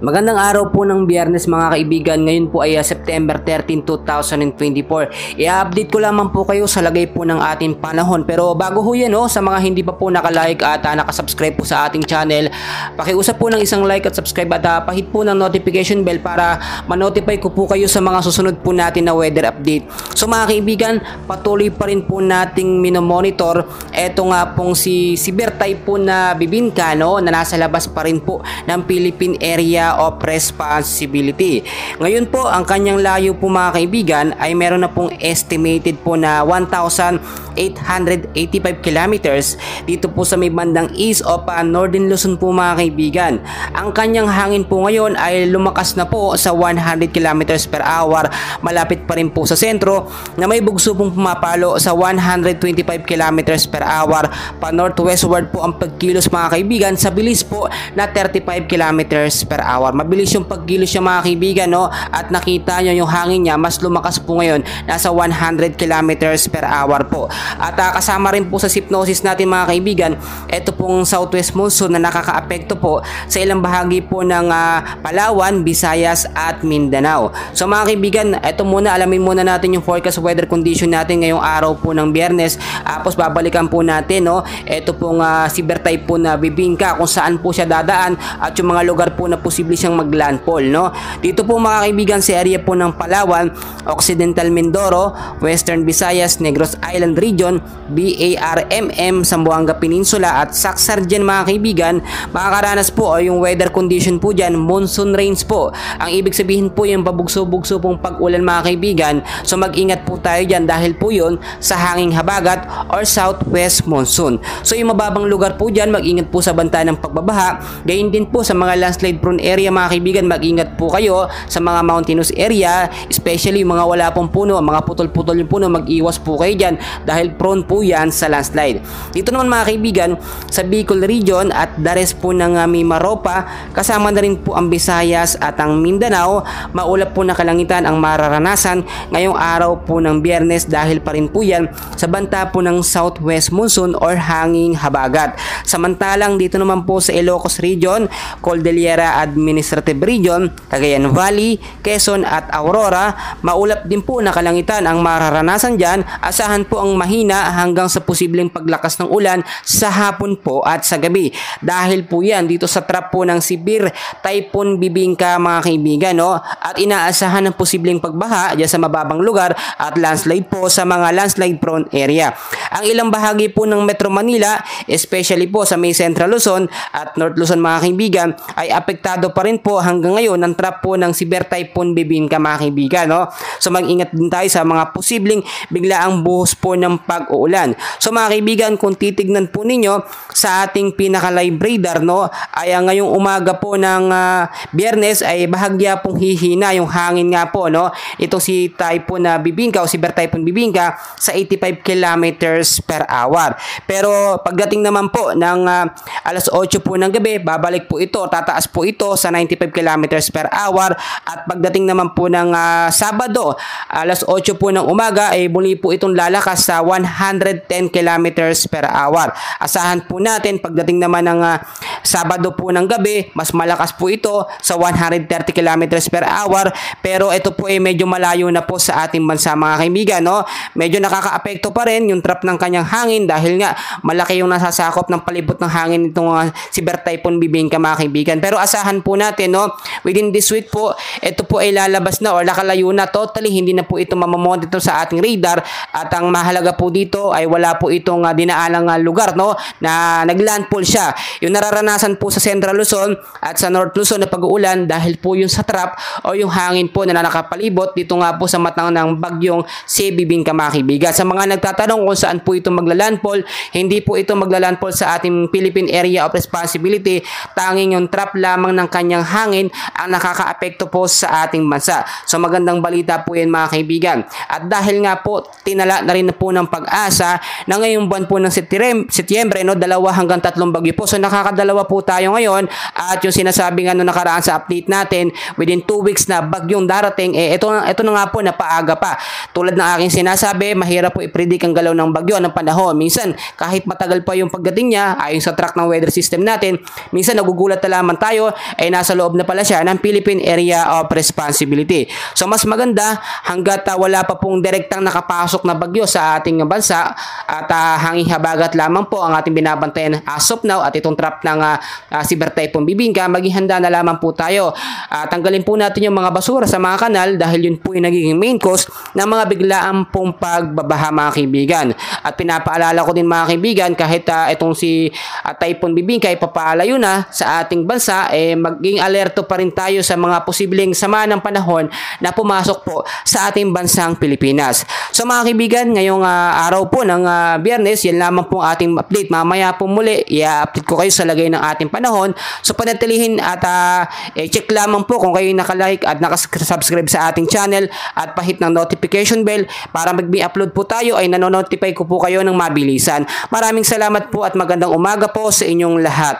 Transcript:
Magandang araw po ng Biyernes mga kaibigan. Ngayon po ay September 13, 2024. I-update ko lamang po kayo sa lagay po ng ating panahon. Pero bago ho yan, sa mga hindi pa po nakalike at nakasubscribe po sa ating channel, pakiusap po ng isang like at subscribe at pahit po ng notification bell para ma-notify ko po kayo sa mga susunod po natin na weather update. So mga kaibigan, patuloy pa rin po nating minomonitor eto nga pong si severe typhoon na Bibingka, na nasa labas pa rin po ng Philippine Area of Responsibility. Ngayon po, ang kanyang layo po mga kaibigan ay meron na pong estimated po na 1,885 kilometers dito po sa may bandang east of Northern Luzon po mga kaibigan. Ang kanyang hangin po ngayon ay lumakas na po sa 100 kilometers per hour, malapit pa rin po sa sentro na may bugso pong pumapalo sa 125 kilometers per hour. Pa northwestward po ang pagkilos mga kaibigan sa bilis po na 35 kilometers per hour. Mabilis yung pagkilos niya mga kaibigan, at nakita nyo yung hangin niya mas lumakas po ngayon, nasa 100 kilometers per hour po. At kasama rin po sa hypnosis natin mga kaibigan, ito pong southwest monsoon na nakakaapekto po sa ilang bahagi po ng Palawan, Visayas at Mindanao. So mga kaibigan, ito muna, alamin muna natin yung forecast weather condition natin ngayong araw po ng Biyernes. Tapos babalikan po natin ito pong severe typhoon na Bibingka, kung saan po siya dadaan at yung mga lugar po na posible siyang maglandfall. Dito po mga kaibigan sa area po ng Palawan, Occidental Mindoro, Western Visayas, Negros Island Region, BARMM, Zamboanga Peninsula at Sacsayhuaman mga kaibigan, makakaranas po yung weather condition po dyan, monsoon rains po. Ang ibig sabihin po yung pabugso-bugso pong pag-ulan mga kaibigan. So mag-ingat po tayo dyan dahil po yun sa hanging habagat or southwest monsoon. So yung mababang lugar po dyan, mag-ingat po sa banta ng pagbabaha. Gayun din po sa mga landslide prone area mga kaibigan, mag-ingat po kayo sa mga mountainous area, especially yung mga wala pong puno, mga putol-putol yung puno, mag-iwas po kayo dyan dahil prone po yan sa landslide. Dito naman mga kaibigan, sa Bicol region at the rest po ng Mimaropa, kasama na rin po ang Visayas at ang Mindanao, maulap po na kalangitan ang mararanasan ngayong araw po ng Biyernes dahil pa rin po yan sa banta po ng southwest monsoon or hanging habagat. Samantalang dito naman po sa Ilocos region, Cordillera Administrative Region, Cagayan Valley, Quezon at Aurora, maulap din po na kalangitan ang mararanasan dyan. Asahan po ang mahina hanggang sa posibleng paglakas ng ulan sa hapon po at sa gabi. Dahil po yan dito sa trap po ng severe typhoon Bibingka mga kaibigan, at inaasahan ng posibleng pagbaha dyan sa mababang lugar at landslide po sa mga landslide prone area. Ang ilang bahagi po ng Metro Manila, especially po sa may Central Luzon at North Luzon mga kaibigan, ay apektado pa rin po hanggang ngayon ng trap po ng severe typhoon Bibingka mga kaibigan. So mag-ingat din tayo sa mga posibleng biglaang buhos po ng pag-uulan. So mga kaibigan, kung titignan po ninyo sa ating pinaka-live radar, ay ngayong umaga po ng Biyernes ay bahagya pong hihina yung hangin nga po, itong si typhoon na Bibingka o severe typhoon Bibingka sa 85 kilometers per hour. Pero pagdating naman po ng alas 8 po ng gabi, babalik po ito, tataas po ito sa 95 kilometers per hour. At pagdating naman po ng Sabado, alas 8 po ng umaga, ay muli po itong lalakas sa 110 kilometers per hour. Asahan po natin pagdating naman ng Sabado po ng gabi, mas malakas po ito sa 130 kilometers per hour. Pero ito po ay medyo malayo na po sa ating bansa mga kaibigan. Medyo nakakaapekto pa rin yung trap ng kanyang hangin dahil nga malaki yung nasasakop ng palibot ng hangin itong severe typhoon Bibingka mga kaibigan. Pero asahan po natin, within this week po, ito po ay lalabas na o nakalayo na totally, hindi na po ito mamamonitor sa ating radar. At ang mahalaga po dito ay wala po itong dinaalang lugar na naglandfall siya. Yung nararanasan po sa Central Luzon at sa North Luzon na pag-uulan dahil po yung sa trap o yung hangin po na nakapalibot dito nga po sa matang ng bagyong si Bibingka mga kaibigan. Sa mga nagtatanong kung saan po ito maglalandfall, hindi po ito maglalandfall sa ating Philippine Area of Responsibility. Tanging yung trap lamang ng kanyang hangin ang nakakaapekto po sa ating bansa. So magandang balita po yan mga kaibigan. At dahil nga po tinala na rin po ng Pag-asa na ngayong buwan po ng Setyembre, 2 hanggang 3 bagyo po. So nakakadalawa pa po tayo ngayon at yung sinasabing nakaraan sa update natin within 2 weeks na bagyong darating, ito na nga po, napaaga pa. Tulad ng aking sinasabi, mahirap po i-predict ang galaw ng bagyo ng panahon. Minsan kahit matagal pa yung pagdating niya, ayon sa track ng weather system natin, minsan nagugulat na lamang tayo ay nasa loob na pala siya ng Philippine Area of Responsibility. So mas maganda hanggat wala pa pong direktang nakapasok na bagyo sa ating bansa at hanging habagat lamang po ang ating binabantayan as of now at itong trap ng Severe Typhoon Bibingka, maging handa na lamang po tayo. Tanggalin po natin yung mga basura sa mga kanal dahil yun po yung nagiging main cause ng mga biglaan pong pagbabaha, mga kaibigan. At pinapaalala ko din, mga kaibigan, kahit itong si Typhoon Bibingka ay papaalayo na sa ating bansa, maging alerto pa rin tayo sa mga posibleng sama ng panahon na pumasok po sa ating bansang Pilipinas. So mga kaibigan, ngayong araw po ng Biyernes, yan lamang po ating update. Mamaya po muli, i-update ko kayo sa lagay ng ating panahon. So panatilihin at check lamang po kung kayo nakalike at nakasubscribe sa ating channel at pahit ng notification bell para mag-upload po tayo ay nanonotify ko po kayo ng mabilisan. Maraming salamat po at magandang umaga po sa inyong lahat.